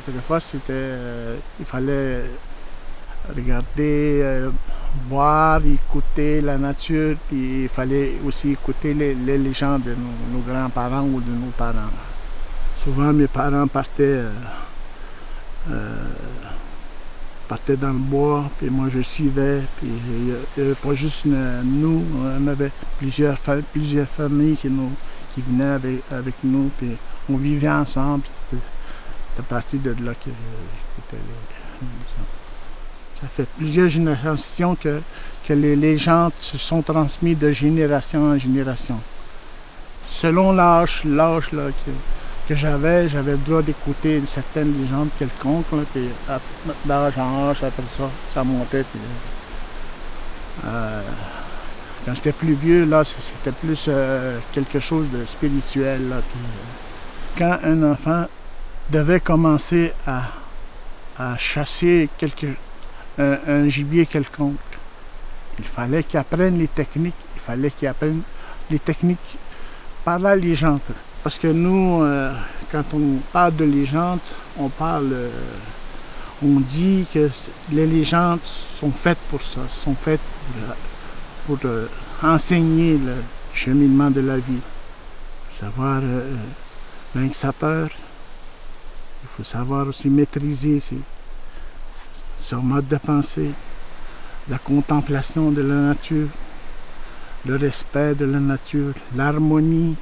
Autrefois, il fallait regarder, voir, écouter la nature, puis il fallait aussi écouter les légendes de nos grands-parents ou de nos parents. Souvent, mes parents partaient dans le bois, puis moi je suivais, puis il n'y avait pas juste nous, on avait plusieurs familles qui venaient avec nous, puis on vivait ensemble. C'est à partir de là que j'écoutais les gens. Ça fait plusieurs générations que les légendes se sont transmises de génération en génération. Selon l'âge que j'avais le droit d'écouter certaines légendes quelconques, là, puis d'âge en âge, après ça montait. Puis, quand j'étais plus vieux, là, c'était plus quelque chose de spirituel. Là, puis, quand un enfant devait commencer à chasser un gibier quelconque, il fallait qu'il apprenne les techniques. Il fallait qu'il apprenne les techniques par la légende. Parce que nous, quand on parle de légende, on dit que les légendes sont faites pour ça, sont faites pour enseigner le cheminement de la vie. Savoir vaincre sa peur. Il faut savoir aussi maîtriser son mode de pensée, la contemplation de la nature, le respect de la nature, l'harmonie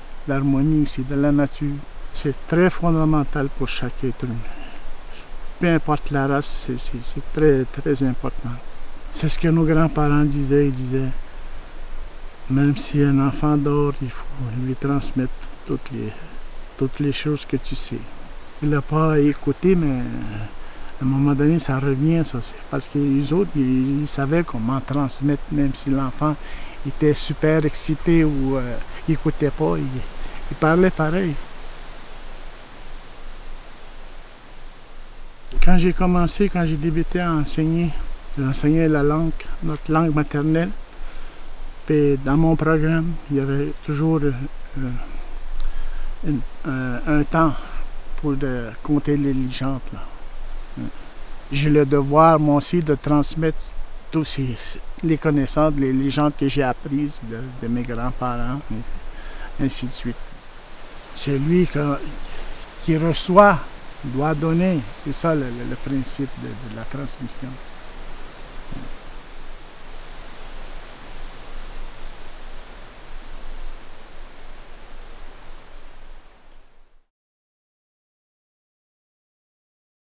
aussi de la nature. C'est très fondamental pour chaque être humain. Peu importe la race, c'est très, très important. C'est ce que nos grands-parents disaient. Ils disaient, même si un enfant dort, il faut lui transmettre toutes les choses que tu sais. Il n'a pas écouté, mais à un moment donné, ça revient, ça. Parce que les autres, ils savaient comment transmettre, même si l'enfant était super excité ou il n'écoutait pas, il parlait pareil. Quand j'ai débuté à enseigner, j'enseignais notre langue maternelle. Puis dans mon programme, il y avait toujours un temps pour compter les légendes. Là. J'ai le devoir, moi aussi, de transmettre toutes les connaissances, les légendes que j'ai apprises de mes grands-parents, et ainsi de suite. Celui qui reçoit doit donner. C'est ça le principe de la transmission.